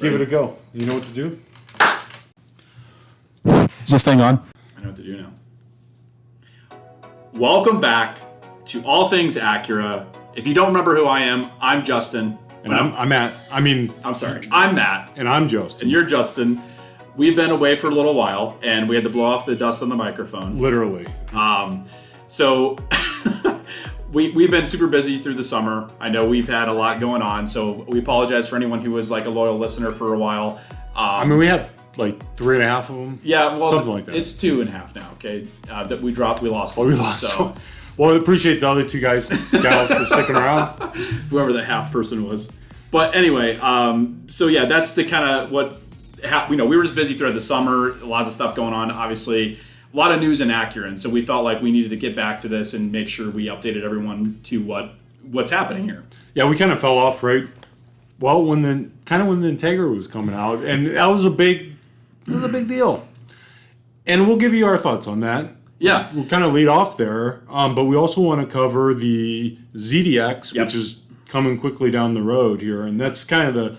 give it a go. You know what to do? Is this thing on? I know what to do now. Welcome back to All Things Acura. If you don't remember who I am, I'm Justin. And I'm Matt. I'm sorry. I'm Matt. And I'm Justin. And you're Justin. We've been away for a little while, and we had to blow off the dust on the microphone. Literally. So we've been super busy through the summer. I know we've had a lot going on, so we apologize for anyone who was like a loyal listener for a while. We had like 3.5 of them. Yeah, well, something like that. It's 2.5 now. Okay, that we lost. We lost. So. Well, I appreciate the other two gals for sticking around. Whoever the half person was. But anyway, so yeah, that's the kind of what we were just busy throughout the summer. Lots of stuff going on. Obviously, a lot of news in Acura, and so we felt like we needed to get back to this and make sure we updated everyone to what's happening here. Yeah, we kind of fell off right. Well, when the Integra was coming out, and that was a big deal. And we'll give you our thoughts on that. Yeah, we'll kind of lead off there, but we also want to cover the ZDX, which is coming quickly down the road here, and that's kind of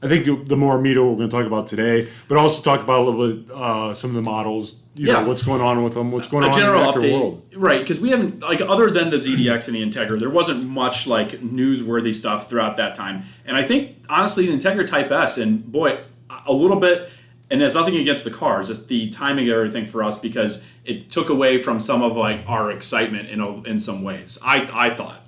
I think the more meat we're going to talk about today, but also talk about a little bit some of the models, you know, what's going on with them, what's going on in the Acura world. Right, because we haven't, like, other than the ZDX and the Integra, there wasn't much, like, newsworthy stuff throughout that time. And I think, honestly, the Integra Type S, and boy, a little bit, and there's nothing against the cars, just the timing of everything for us, because it took away from some of, like, our excitement in some ways, I thought.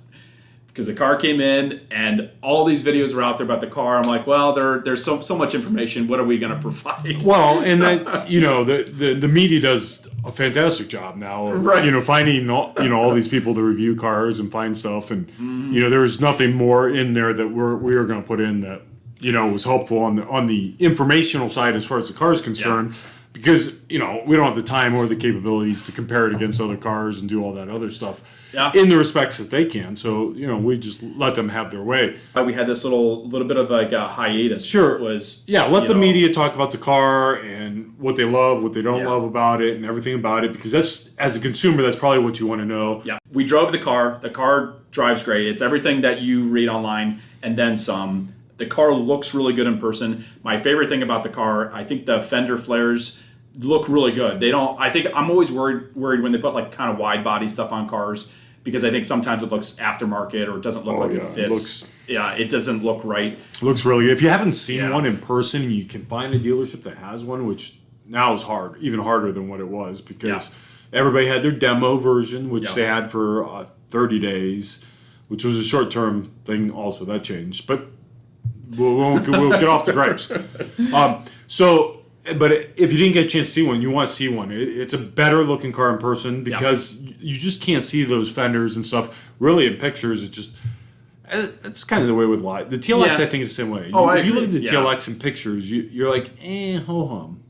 Because the car came in and all these videos were out there about the car. I'm like, well, there's so much information. What are we going to provide? Well, and that, the media does a fantastic job now of, finding all these people to review cars and find stuff. And, there was nothing more in there that we were going to put in that, was helpful on the informational side as far as the car is concerned. Yeah. Because, we don't have the time or the capabilities to compare it against other cars and do all that other stuff in the respects that they can. So, we just let them have their way. We had this little bit of like a hiatus. Sure. Let the media talk about the car and what they love, what they don't love about it, and everything about it. Because that's, as a consumer, that's probably what you want to know. Yeah. We drove the car. The car drives great. It's everything that you read online and then some. The car looks really good in person. My favorite thing about the car, I think the fender flares look really good. I'm always worried when they put like kind of wide body stuff on cars, because I think sometimes it looks aftermarket or it doesn't look it fits. It doesn't look right. It looks really good. If you haven't seen one in person, you can find a dealership that has one, which now is even harder than what it was, because everybody had their demo version, which they had for 30 days, which was a short-term thing also. That changed. But we'll get off the gripes. But if you didn't get a chance to see one, you want to see one. It's a better looking car in person, because you just can't see those fenders and stuff really in pictures. It's kind of the way with the TLX. I think is the same way. If you look at the TLX in pictures, you're like, ho hum,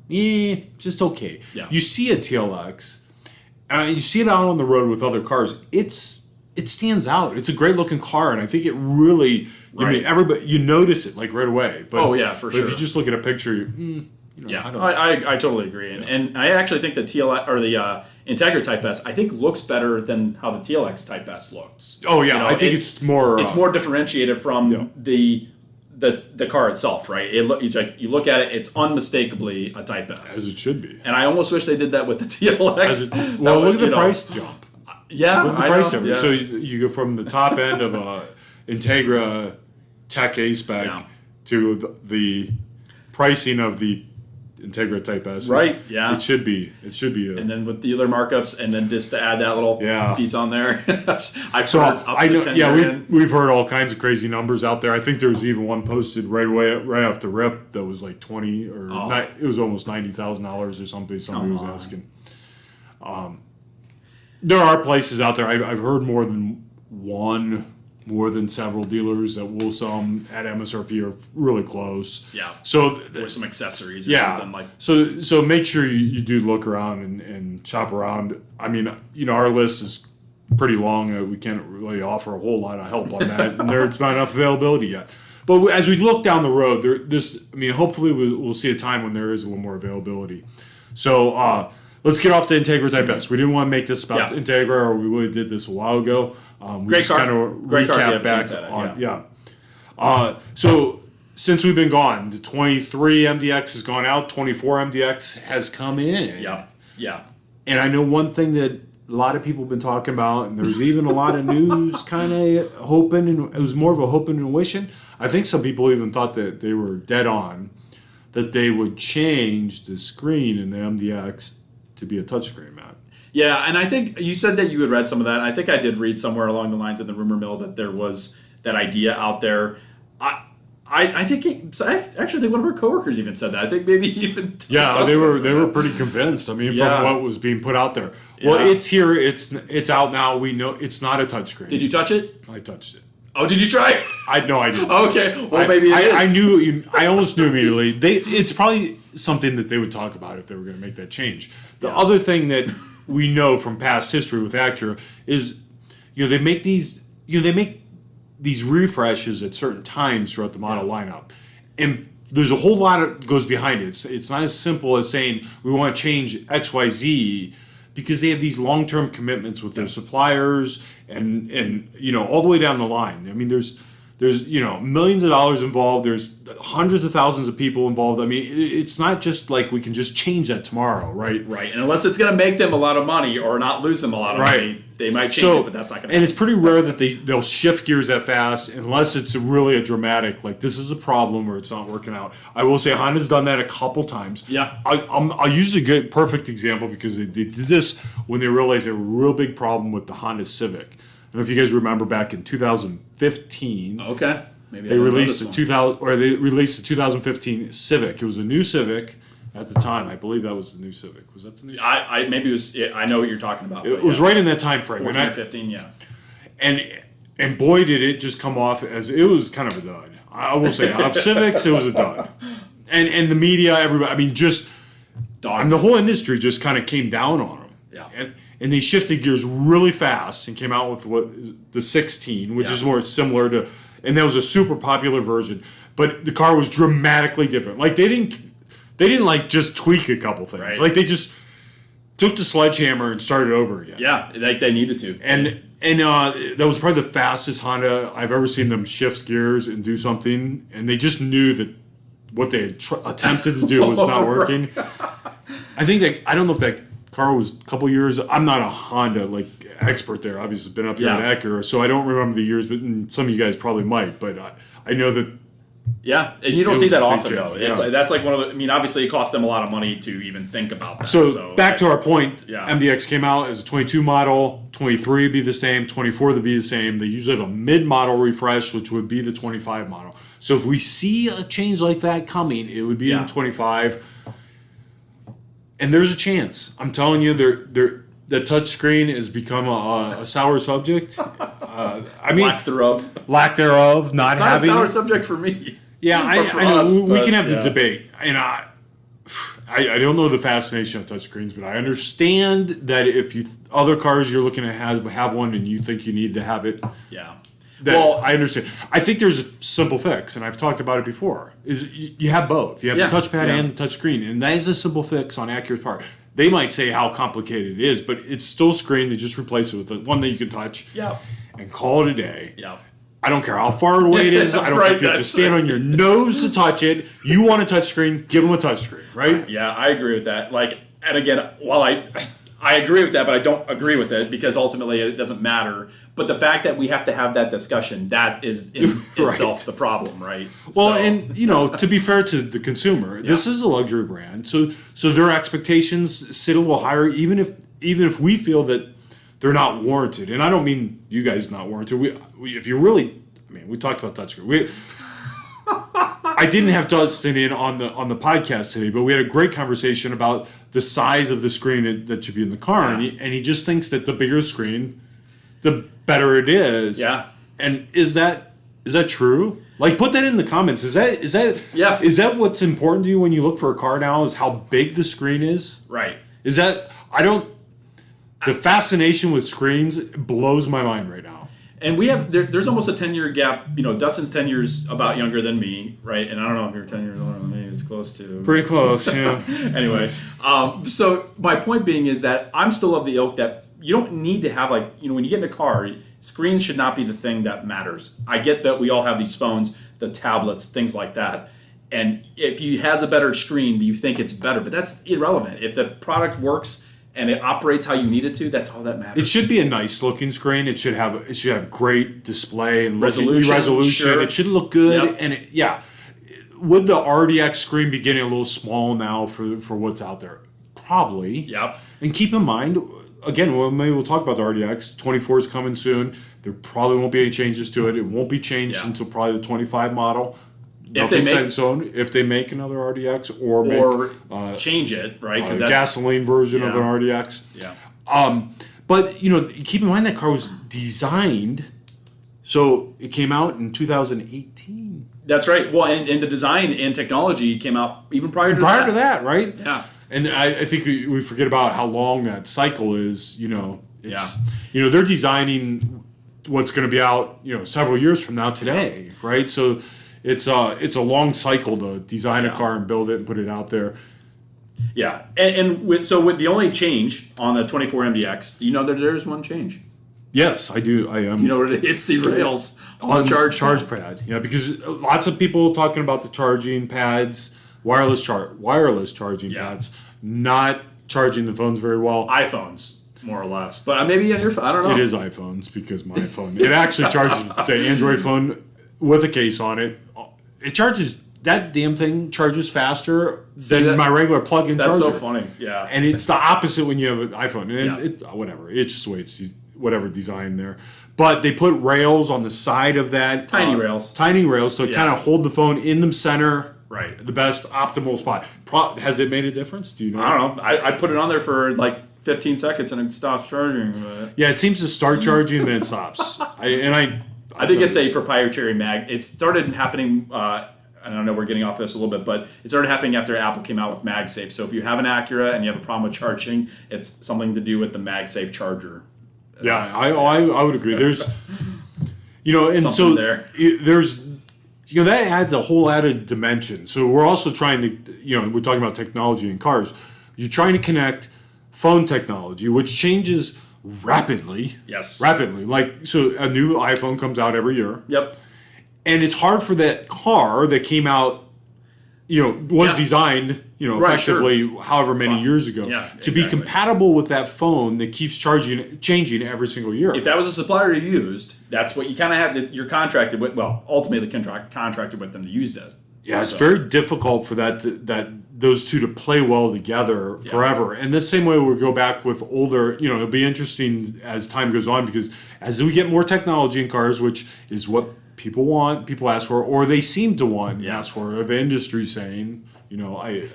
just okay. Yeah. You see a TLX, and you see it out on the road with other cars. It stands out. It's a great looking car, and I think it really. I mean, everybody, you notice it like right away. But, for sure. If you just look at a picture, I totally agree, and I actually think the TLX or the Integra Type S, I think looks better than how the TLX Type S looks. Oh yeah, I think it's more differentiated from the car itself, right? It's like you look at it, it's unmistakably a Type S, as it should be. And I almost wish they did that with the TLX. Look at the price jump. Yeah, look at the price jump. So you go from the top end of a Integra Tech A spec to the pricing of the Integra Type S. Right, yeah. It should be. And then with the other markups, and then just to add that little piece on there. We've heard all kinds of crazy numbers out there. I think there was even one posted right off the rip that was like it was almost $90,000 or something. Somebody was asking. There are places out there. I've heard more than several dealers that will sell them at MSRP or really close. Yeah. So with some accessories or something like. So make sure you do look around and shop around. I mean, our list is pretty long. We can't really offer a whole lot of help on that, and there's not enough availability yet. But as we look down the road, hopefully we'll see a time when there is a little more availability. So let's get off to Integra Type S. We didn't want to make this about Integra, or we really did this a while ago. We Great just car. kind of Great recap car back on. So since we've been gone, the 23 MDX has gone out, 24 MDX has come in. Yeah. And I know one thing that a lot of people have been talking about, and there's even a lot of news kind of hoping, and it was more of a hoping and wishing. I think some people even thought that they were dead on, that they would change the screen in the MDX to be a touchscreen, Matt. Yeah, and I think you said that you had read some of that. I think I did read somewhere along the lines in the rumor mill that there was that idea out there. I think actually one of our coworkers even said that. I think maybe even they were pretty convinced. I mean, from what was being put out there. Well, it's here. It's out now. We know it's not a touchscreen. Did you touch it? I touched it. Oh, did you try it? I didn't. Okay, well maybe it is. I knew. I almost knew immediately. It's probably something that they would talk about if they were going to make that change. The other thing that we know from past history with Acura is, they make these refreshes at certain times throughout the model lineup, and there's a whole lot that goes behind it. It's not as simple as saying we want to change XYZ, because they have these long-term commitments with their suppliers and all the way down the line. I mean, there's millions of dollars involved. There's hundreds of thousands of people involved. I mean, it's not just like we can just change that tomorrow, right? Right. And unless it's going to make them a lot of money or not lose them a lot of money, they might change it, but that's not going to happen. And it's pretty rare that they'll shift gears that fast unless it's really a dramatic, like this is a problem or it's not working out. I will say Honda's done that a couple times. Yeah. I'll use a good, perfect example because they did this when they realized there was a real big problem with the Honda Civic. I don't know if you guys remember back in 2015. Okay. Maybe they released the 2015 Civic. It was a new Civic at the time. I believe that was the new Civic. Was that the new Civic? Maybe it was. I know what you're talking about. It was right in that time frame. 14 or 15, yeah. And boy, did it just come off as it was kind of a dud. I will say, out of Civics, it was a dud. And the media, everybody, I mean, just the whole industry just kind of came down on them. Yeah. And they shifted gears really fast and came out with the 16, which is more similar to, and that was a super popular version. But the car was dramatically different. Like they didn't like just tweak a couple things. Right. Like they just took the sledgehammer and started over again. Yeah, like they needed to. And that was probably the fastest Honda I've ever seen them shift gears and do something. And they just knew that what they had attempted to do was not working. I don't know if that car was a couple years. I'm not a Honda expert there. Obviously, been up here at Acura, so I don't remember the years. But some of you guys probably might. But I know that. Yeah, and you don't see that often though. It's that's like one of the. I mean, obviously, it cost them a lot of money to even think about that. So back to our point. MDX came out as a 22 model. 23 would be the same. 24 would be the same. They usually have a mid-model refresh, which would be the 25 model. So if we see a change like that coming, it would be in 25. And there's a chance. I'm telling you, the touchscreen has become a sour subject. I mean, lack thereof. Not it's having a sour subject for me. Yeah, I know. We can have the debate, and I don't know the fascination of touchscreens, but I understand that if other cars you're looking at have one, and you think you need to have it. Yeah. I understand. I think there's a simple fix, and I've talked about it before. Is you have both. You have the touchpad and the touchscreen, and that is a simple fix on Acura's part. They might say how complicated it is, but it's still a screen. They just replace it with one that you can touch and call it a day. Yeah. I don't care how far away it is. I don't care if you have to stand on your nose to touch it. You want a touchscreen, give them a touchscreen, right? Yeah, I agree with that. And again, while I agree with that, but I don't agree with it because ultimately it doesn't matter. But the fact that we have to have that discussion, that is in itself the problem, right? Well, and to be fair to the consumer, this is a luxury brand, so their expectations sit a little higher, even if we feel that they're not warranted. And I don't mean you guys not warranted. If you really, we talked about touchscreen. I didn't have Justin in on the podcast today, but we had a great conversation about the size of the screen that should be in the car, and he just thinks that the bigger screen, the better it is. Yeah. And is that true? Put that in the comments. Is that what's important to you when you look for a car now? Is how big the screen is? Right. Is that the fascination with screens blows my mind right now. And we have there's almost a 10-year gap. Dustin's 10 years about younger than me, right? And I don't know if you're 10 years older than me. It's close to. Pretty close, yeah. Anyway, so my point being is that I'm still of the ilk that you don't need to have when you get in a car, screens should not be the thing that matters. I get that we all have these phones. the tablets, things like that. And if he has a better screen, you think it's better, but that's irrelevant. If the product works and it operates how you need it to, that's all that matters. It should be a nice looking screen. It should have great display and resolution. Sure. It should look good. Yep. And would the RDX screen be getting a little small now for what's out there? Probably. Yep. And keep in mind, again, maybe we'll talk about the RDX. 24 is coming soon. There probably won't be any changes to it. It won't be changed until probably the 25 model. If they make another RDX or change it, right? A gasoline version of an RDX. Yeah. But keep in mind that car was designed, so it came out in 2018. That's right. Well, and the design and technology came out even prior to that, right? Yeah. And I think we forget about how long that cycle is. They're designing what's going to be out, several years from now today, right? So it's a long cycle to design a car and build it and put it out there. Yeah, so with the only change on the 24 MDX, do you know that there's one change? Yes, I do. I am. Do you know what it is? It's the rails on the charge pad. Yeah, because lots of people talking about the charging pads, wireless charging pads, not charging the phones very well. iPhones, more or less, but maybe on your phone. I don't know. It is iPhones because my phone. It actually charges the Android phone with a case on it. It charges. That damn thing charges faster than my regular plug-in charger. That's so funny, yeah. And it's the opposite when you have an iPhone. And whatever. It's just the way it's whatever design there. But they put rails on the side of that. Tiny rails to kind of hold the phone in the center. Right. The best optimal spot. Has it made a difference? Do you know? I don't know. I put it on there for like 15 seconds and it stops charging. Yeah, it seems to start charging and then it stops. I think it's a proprietary mag. It started happening. I don't know, we're getting off this a little bit, but it started happening after Apple came out with MagSafe. So if you have an Acura and you have a problem with charging, it's something to do with the MagSafe charger. Yeah, I would agree. There's, and something so there's, that adds a whole added dimension. So we're also trying to, we're talking about technology in cars. You're trying to connect phone technology, which changes rapidly. Yes. Rapidly. So a new iPhone comes out every year. Yep. And it's hard for that car that came out, was designed, effectively however many years ago, to be compatible with that phone that keeps changing every single year. If that was a supplier you used, that's what you kind of have. You're contracted with. Well, ultimately, contracted with them to use that. Yeah, it's very difficult for those two to play well together forever. And the same way we'll go back with older. It'll be interesting as time goes on because as we get more technology in cars, which is what people want, people ask for, or they seem to want and ask for, or the industry's saying, I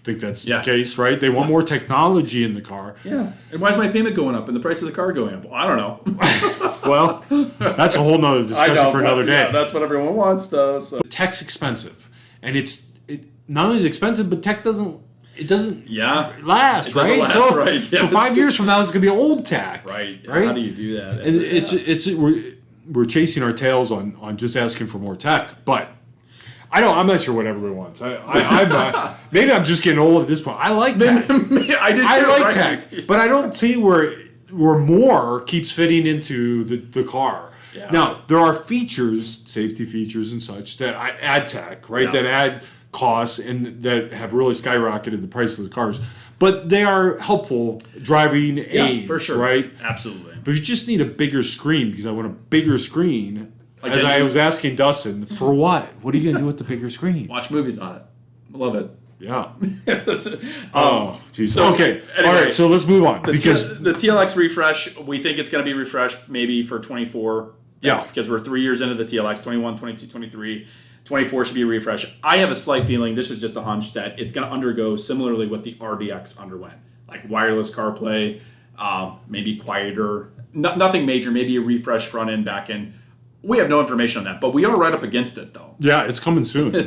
think that's the case, right? They want more technology in the car. Yeah. And why is my payment going up and the price of the car going up? Well, I don't know. Well, that's a whole nother discussion for another day. Yeah, that's what everyone wants, though. So. Tech's expensive. And it not only is expensive, but tech doesn't last, right? Right. Yeah, so 5 years from now, it's going to be old tech. Right. How do you do that? We're chasing our tails on just asking for more tech, but I'm not sure what everyone wants. Maybe I'm just getting old at this point. I like tech. I like tech, but I don't see where more keeps fitting into the car. Yeah. Now there are features, safety features and such that add tech, right? Yeah. That add costs and that have really skyrocketed the price of the cars. But they are helpful driving aids, for sure. Right? Absolutely. But if you just need a bigger screen, because I want a bigger screen, as I was asking Dustin, for what? What are you going to do with the bigger screen? Watch movies on it. I love it. Yeah. Oh, geez. So, okay. Anyway, all right, so let's move on. The TLX refresh, we think it's going to be refreshed maybe for 24. Because we're 3 years into the TLX, 21, 22, 23. 24 should be a refresh. I have a slight feeling, this is just a hunch, that it's going to undergo similarly what the RDX underwent. Like wireless CarPlay, maybe quieter, nothing major, maybe a refresh front end, back end. We have no information on that, but we are right up against it, though. Yeah, it's coming soon, right?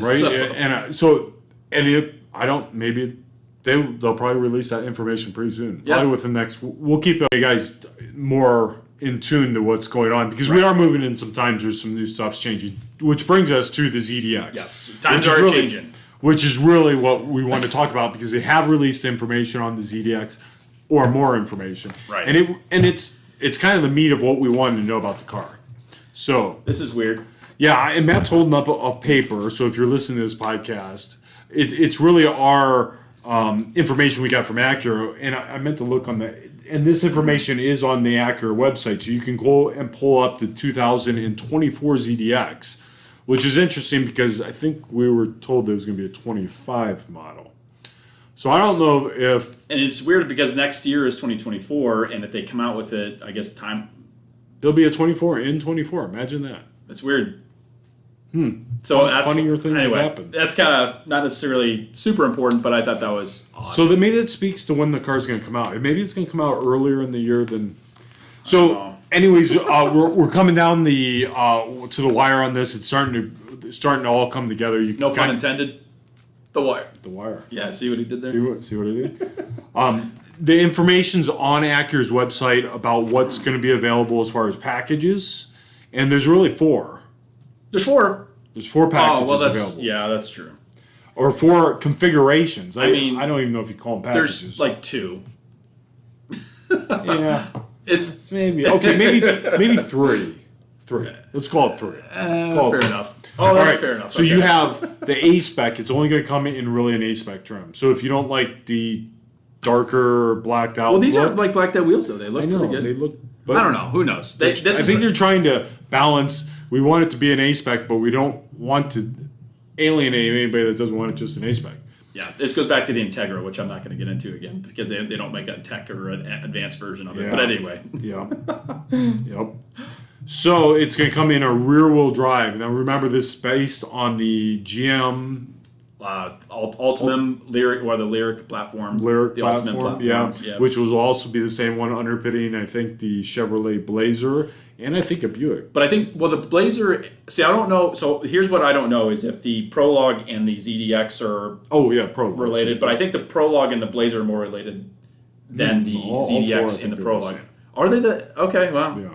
They'll probably release that information pretty soon. Probably within the next. We'll keep you guys more in tune to what's going on because we are moving in some times where some new stuff's changing, which brings us to the ZDX. Yes, times are changing. Which is really what we want to talk about because they have released information on the ZDX or more information. Right. And it's kind of the meat of what we wanted to know about the car. So this is weird. Yeah, and Matt's holding up a paper, so if you're listening to this podcast, it's really our information we got from Acura, and I meant to look on the, and this information is on the Acura website, so you can go and pull up the 2024 ZDX, which is interesting because I think we were told there was going to be a 25 model. So I don't know if... And it's weird because next year is 2024, and if they come out with it, I guess time... It'll be a 24 in 24, imagine that. That's weird. So that's funnier things anyway, have happened. That's kind of not necessarily super important, but I thought that was odd. So maybe that speaks to when the car's going to come out. Maybe it's going to come out earlier in the year than. So, anyways, we're coming down the to the wire on this. It's starting to all come together. You no pun intended. The wire. The wire. Yeah. See what he did there. See what I did. The information's on Acura's website about what's going to be available as far as packages, and there's really four. There's four. There's four packages available. available. Yeah, that's true. Or four configurations. I mean, I don't even know if you call them packages. There's like two. Yeah. It's maybe three. Let's call it three. Fair enough. Oh, that's fair enough. So you have the A spec. It's only going to come in really an A spec trim. So if you don't like the darker blacked out, well, these are like blacked out wheels though. They look pretty good. They look. But I don't know. Who knows? I think they're trying to balance. We want it to be an A spec, but we don't want to alienate anybody that doesn't want it just an A spec. Yeah, this goes back to the Integra, which I'm not going to get into again because they don't make a tech or an advanced version of it. Yeah. But anyway. Yeah. Yep. So it's going to come in a rear-wheel drive. Now remember, this is based on the GM Ultimum Lyric or the Lyric platform. The Ultimate platform, yeah, which will also be the same one underpinning, I think, the Chevrolet Blazer and I think a Buick. But I think, the Blazer, see, I don't know. So here's what I don't know is if the Prologue and the ZDX are Prologue related. too. But I think the Prologue and the Blazer are more related than the ZDX and the Prologue. Are they okay, wow. Yeah.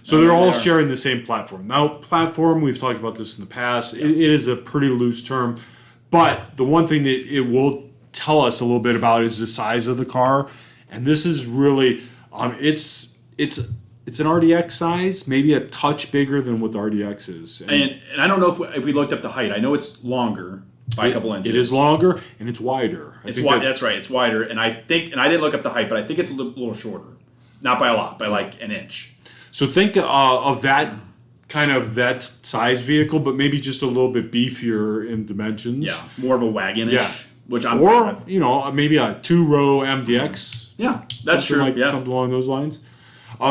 So they're all sharing the same platform. Now, platform, we've talked about this in the past. Yeah. It is a pretty loose term. But the one thing that it will tell us a little bit about is the size of the car. And this is really, it's an RDX size, maybe a touch bigger than what the RDX is. And I don't know if we looked up the height. I know it's longer by a couple inches. It is longer and it's wider. That's right. It's wider. And I didn't look up the height, but I think it's a little shorter. Not by a lot, by like an inch. So think of that kind of that size vehicle, but maybe just a little bit beefier in dimensions. Yeah, more of a wagon-ish. Yeah. Which I'm maybe a 2-row MDX. Yeah, that's true. Something along those lines.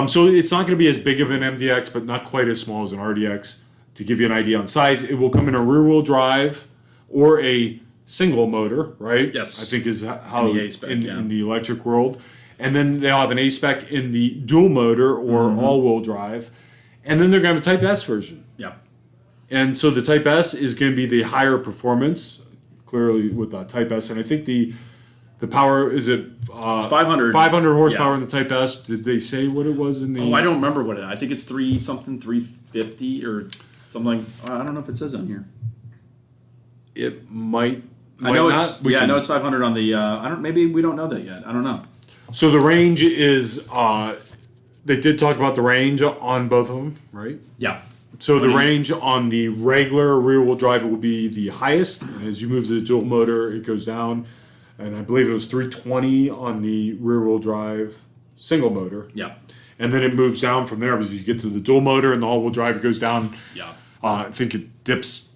So it's not going to be as big of an MDX, but not quite as small as an RDX. To give you an idea on size, it will come in a rear-wheel drive or a single motor, right? Yes. I think is how in the A-spec, in the electric world. And then they'll have an A-spec in the dual motor or all-wheel drive. And then they're going to have a Type S version. Yeah. And so the Type S is going to be the higher performance, clearly with the Type S. And I think the power, is it 500 horsepower in the Type S? Did they say what it was in the... Oh, I don't remember what it is. I think it's 350 or something. I don't know if it says on here. It might I know not. I know it's 500 on the... maybe we don't know that yet. I don't know. So the range is... they did talk about the range on both of them, right? Yeah. So the range on the regular rear-wheel drive will be the highest. And as you move to the dual motor, it goes down. And I believe it was 320 on the rear-wheel drive single motor. Yeah. And then it moves down from there because you get to the dual motor and the all-wheel drive, it goes down. Yeah. I think it dips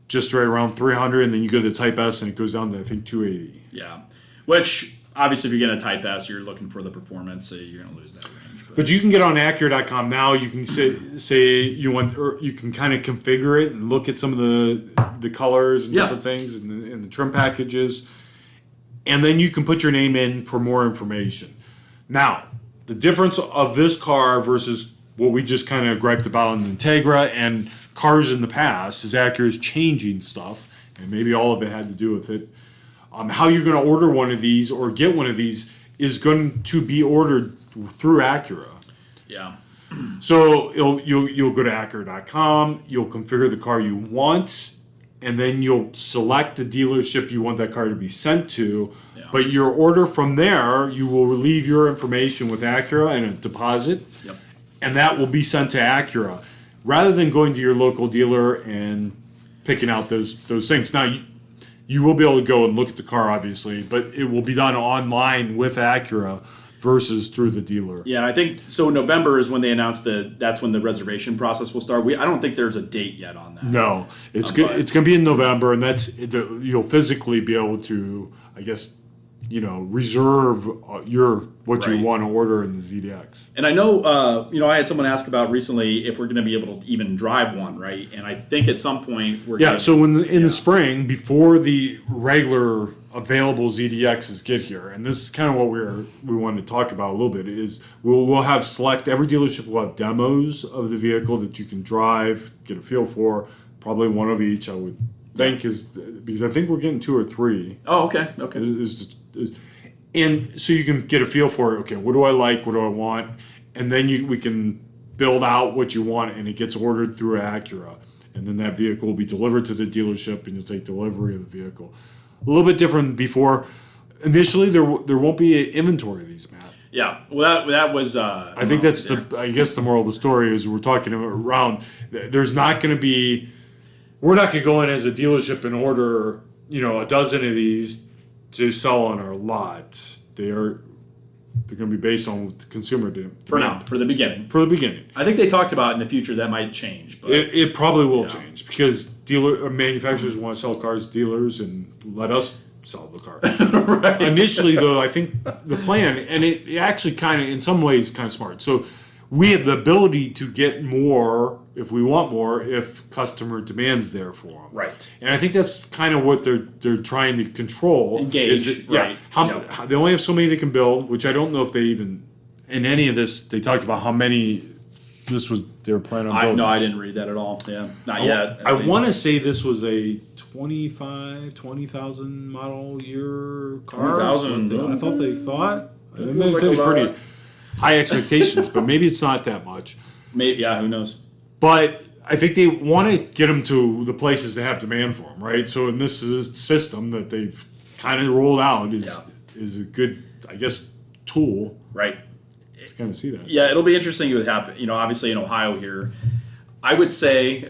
just right around 300, and then you go to the Type S and it goes down to, I think, 280. Yeah. Which, obviously, if you get a Type S, you're looking for the performance, so you're going to lose that range. But you can get on Acura.com now. You can say you want, or you can kind of configure it and look at some of the colors and different things and the trim packages. And then you can put your name in for more information. Now, the difference of this car versus what we just kind of griped about in the Integra and cars in the past is Acura's changing stuff, and maybe all of it had to do with it. How you're going to order one of these or get one of these is going to be ordered through Acura. Yeah. So you'll go to Acura.com, you'll configure the car you want, and then you'll select the dealership you want that car to be sent to. Yeah. But your order from there, you will leave your information with Acura and a deposit, and that will be sent to Acura. rather than going to your local dealer and picking out those things. Now, you will be able to go and look at the car, obviously, but it will be done online with Acura versus through the dealer. Yeah, I think so. November is when they announced that's when the reservation process will start. I don't think there's a date yet on that. No, it's good. It's going to be in November, and you'll physically be able to, I guess, reserve what you want to order in the ZDX. And I know, I had someone ask about recently if we're going to be able to even drive one, right? And I think at some point we're So in the spring, before the regular available ZDXs get here, and this is kind of what we wanted to talk about a little bit, is we'll have every dealership will have demos of the vehicle that you can drive, get a feel for, probably one of each, I would think, because I think we're getting 2 or 3. Oh, okay. And so you can get a feel for it. Okay, what do I like? What do I want? And then we can build out what you want, and it gets ordered through Acura. And then that vehicle will be delivered to the dealership, and you'll take delivery of the vehicle. A little bit different before. Initially, there won't be an inventory of these, Matt. Yeah, well, that was. I think that's I guess the moral of the story is we're talking around. There's not going to be. We're not going to go in as a dealership and order, a dozen of these to sell on our lot. They're going to be based on consumer demand. For now, for the beginning. I think they talked about in the future that might change, but it probably will change because manufacturers want to sell cars to dealers and let us sell the car. Right. Initially, though, I think the plan, and it actually kind of, in some ways, kind of smart. So we have the ability to get more if we want more, if customer demand's there for them. Right. And I think that's kind of what they're trying to control. Engage. Right. They only have so many they can build, which I don't know if they even, in any of this, they talked about how many they were planning on building. No, I didn't read that at all. Yeah. Not yet. I want to say this was a 20,000 model year car. 20,000. I thought they thought. It was pretty high expectations, but maybe it's not that much. Maybe, yeah, who knows? But I think they want to get them to the places that have demand for them, right? So in this system that they've kind of rolled out is a good, I guess, tool. Right. To kind of see that. Yeah, it'll be interesting what happen. Obviously in Ohio here, I would say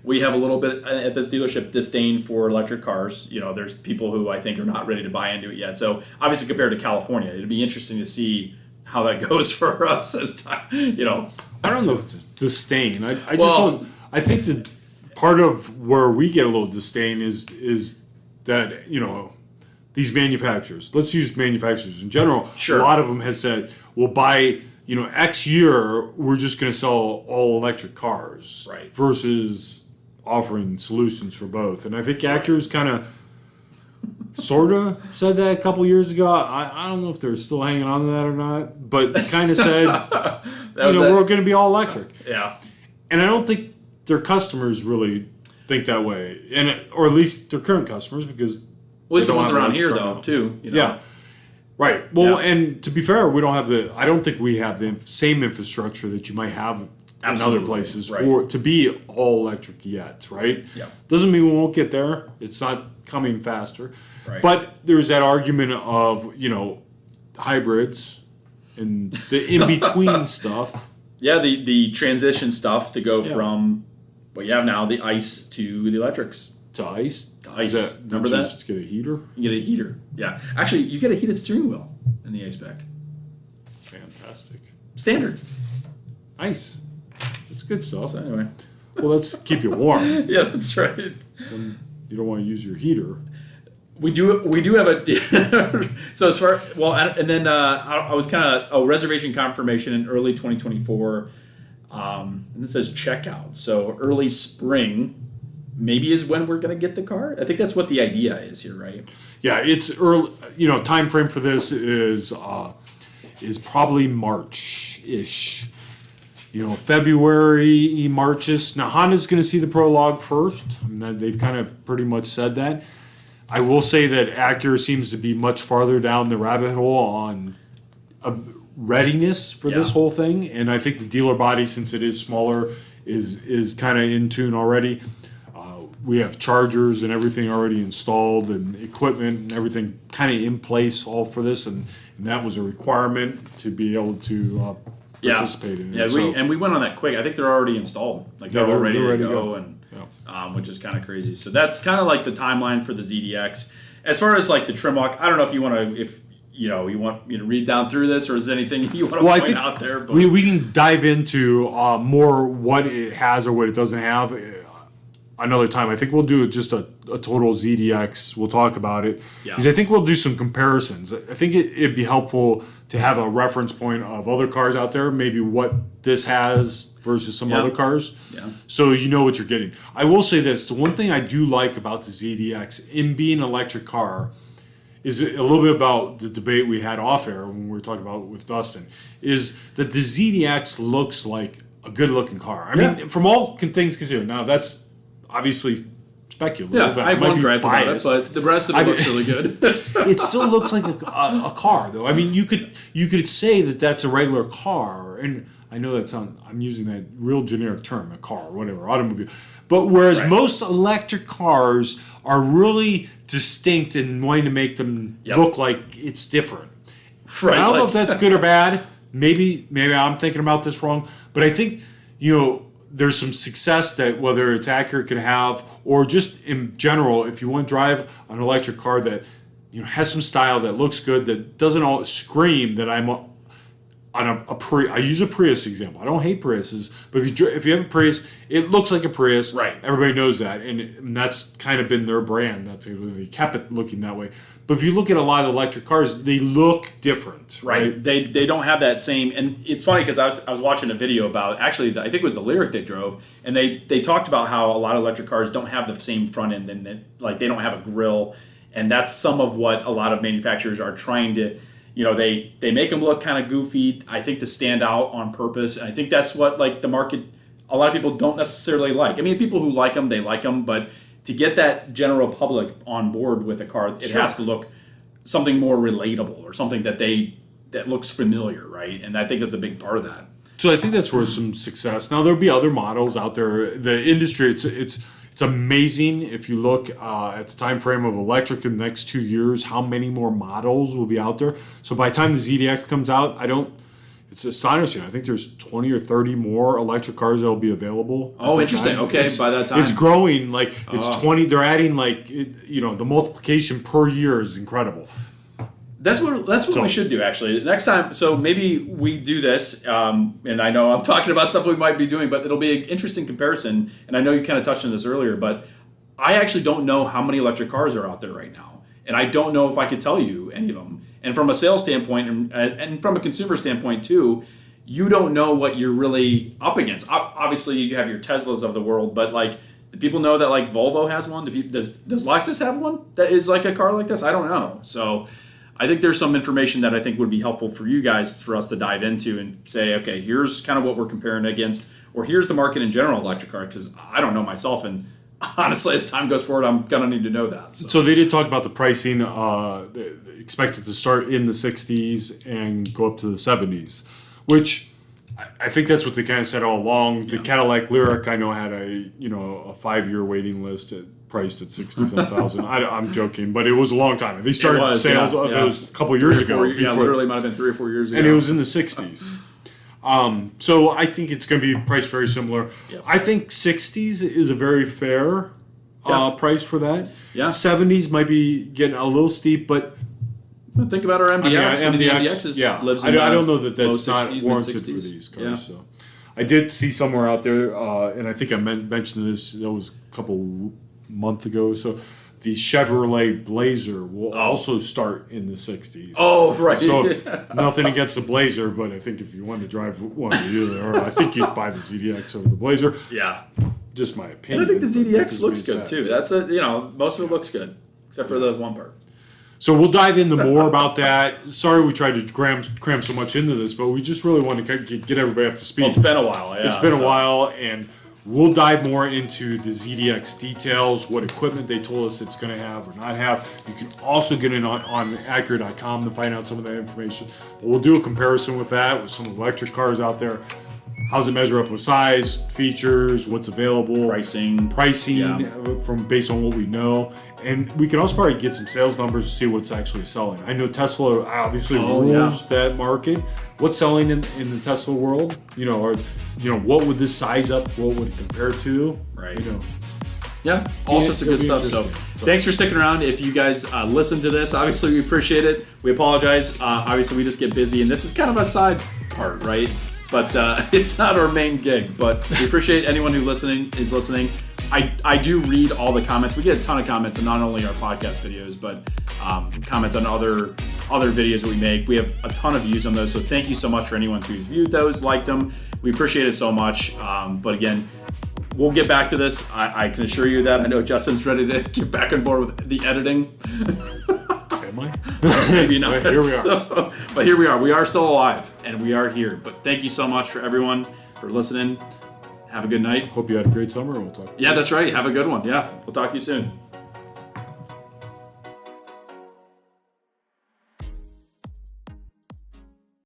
we have a little bit at this dealership disdain for electric cars. There's people who I think are not ready to buy into it yet. So obviously compared to California, it'd be interesting to see how that goes for us as time. I don't know if it's disdain. I just don't. I think that part of where we get a little disdain is that these manufacturers. Let's use manufacturers in general. Sure. A lot of them has said, "Well, by X year, we're just going to sell all electric cars." Right. Versus offering solutions for both, and I think Acura's kind of. Sort of said that a couple years ago. I don't know if they're still hanging on to that or not, but kind of said, we're going to be all electric. Yeah. And I don't think their customers really think that way, or at least their current customers, because at least the ones around here, though, too. Yeah. Right. Well, and to be fair, I don't think we have the same infrastructure that you might have in other places to be all electric yet, right? Yeah. Doesn't mean we won't get there. It's not coming faster. Right. But there's that argument of, hybrids and the in-between stuff. Yeah, the transition stuff to go from what you have now, the ICE to the electrics. To ICE? ICE. Remember that? Just get a heater? You get a heater. Yeah. Actually, you get a heated steering wheel in the ICE pack. Fantastic. Standard. ICE. That's good stuff. So anyway. Well, let's keep you warm. Yeah, that's right. When you don't want to use your heater. We do have a so as far and then I was kind of a reservation confirmation in early 2024, and it says checkout. So early spring maybe is when we're gonna get the car. I think that's what the idea is here, right? Yeah, it's early. Time frame for this is probably March-ish. February, March-ish. Now Honda's going to see the prologue first. They've kind of pretty much said that. I will say that Acura seems to be much farther down the rabbit hole on readiness for this whole thing, and I think the dealer body, since it is smaller, is kind of in tune already. We have chargers and everything already installed, and equipment and everything kind of in place all for this, and that was a requirement to be able to participate in it. Yeah, we went on that quick. I think they're already installed. Like they're all ready to go. And which is kind of crazy. So that's kind of like the timeline for the ZDX. As far as like the trim walk, I don't know if you want to, you want me to read down through this, or is there anything you want to point out there? But we can dive into more what it has or what it doesn't have another time. I think we'll do just a total ZDX. We'll talk about it because I think we'll do some comparisons. I think it'd be helpful to have a reference point of other cars out there, maybe what this has versus some other cars, so you know what you're getting. I will say this: the one thing I do like about the ZDX in being an electric car is a little bit about the debate we had off air when we were talking about it with Dustin, is that the ZDX looks like a good looking car. I mean, from all things considered. Now that's obviously speculative. Yeah, I won't gripe about it, but the rest of it looks really good. It still looks like a car, though. I mean, you could say that that's a regular car, and I know I'm using that real generic term, a car, whatever, automobile. But whereas most electric cars are really distinct and wanting to make them look like it's different. Right, I don't know if that's good or bad. Maybe I'm thinking about this wrong, but I think there's some success that whether it's Acura can have, or just in general, if you want to drive an electric car that has some style, that looks good, that doesn't all scream that I'm on a Prius. I use a Prius example. I don't hate Priuses, but if you have a Prius, it looks like a Prius. Right. Everybody knows that, and that's kind of been their brand. They kept it looking that way. But if you look at a lot of electric cars, they look different. Right. They don't have that same. And it's funny because I was watching a video about, actually, I think it was the Lyric they drove, and they talked about how a lot of electric cars don't have the same front end, and they don't have a grille, and that's some of what a lot of manufacturers are trying to. They make them look kind of goofy, I think, to stand out on purpose. And I think that's what the market, a lot of people don't necessarily like. I mean, people who like them, they like them, but to get that general public on board with a car, it has to look something more relatable, or something that looks familiar, right? And I think that's a big part of that. So I think that's where some success. Now there'll be other models out there. The industry, it's amazing if you look at the time frame of electric in the next 2 years, how many more models will be out there. So by the time the ZDX comes out, it's astonishing. I think there's 20 or 30 more electric cars that will be available. Oh, interesting. Okay, by that time. It's growing, it's 20. They're adding the multiplication per year is incredible. That's what we should do, actually. Next time, so maybe we do this, and I know I'm talking about stuff we might be doing, but it'll be an interesting comparison, and I know you kind of touched on this earlier, but I actually don't know how many electric cars are out there right now, and I don't know if I could tell you any of them. And from a sales standpoint, and from a consumer standpoint too, you don't know what you're really up against. Obviously, you have your Teslas of the world, but do people know that Volvo has one? Does Lexus have one that is like a car like this? I don't know. So I think there's some information that I think would be helpful for you guys, for us to dive into and say, okay, here's kind of what we're comparing against, or here's the market in general electric car, because I don't know myself, and honestly, as time goes forward, I'm going to need to know that. So they did talk about the pricing, expected to start in the 60s and go up to the 70s, which I think that's what they kind of said all along. The Cadillac Lyric, I know, had a 5-year waiting list priced at $67,000. I'm joking, but it was a long time. They started sales of those a couple of years ago. Literally might have been 3 or 4 years ago. And it was in the 60s. So I think it's going to be priced very similar. Yep. I think 60s is a very fair price for that. Yeah. 70s might be getting a little steep, but think about our MDX. The MDX lives in I don't know that that's not warranted for these cars. Yeah. So I did see somewhere out there, and I think I mentioned this. That was a couple months ago. So the Chevrolet Blazer will also start in the 60s. Oh, right. So nothing against the Blazer, but I think if you wanted to drive one of the other, I think you'd buy the ZDX over the Blazer. Yeah. Just my opinion. And I think the ZDX looks good too. That's most of it looks good, except for the one part. So we'll dive into more about that. Sorry we tried to cram so much into this, but we just really want to get everybody up to speed. Well, it's been a while, yeah. It's been a while, and we'll dive more into the ZDX details, what equipment they told us it's going to have or not have. You can also get in on Acura.com to find out some of that information. But we'll do a comparison with that, with some electric cars out there. How's it measure up with size, features, what's available, pricing from based on what we know, And we can also probably get some sales numbers to see what's actually selling. I know Tesla obviously rules that market. What's selling in the Tesla world? What would this size up? What would it compare to? Right. Yeah, all sorts of good stuff. So thanks for sticking around. If you guys listen to this, obviously we appreciate it. We apologize. Obviously we just get busy, and this is kind of a side part, right? But it's not our main gig. But we appreciate anyone who is listening. I do read all the comments. We get a ton of comments, and not only our podcast videos, but comments on other videos that we make. We have a ton of views on those. So thank you so much for anyone who's viewed those, liked them. We appreciate it so much. But again, we'll get back to this. I can assure you that. I know Justin's ready to get back on board with the editing. Am I? Maybe not. Here we are. But here we are. We are still alive, and we are here. But thank you so much for everyone for listening. Have a good night. Hope you had a great summer. We'll talk. Yeah, that's right. Have a good one. Yeah, we'll talk to you soon.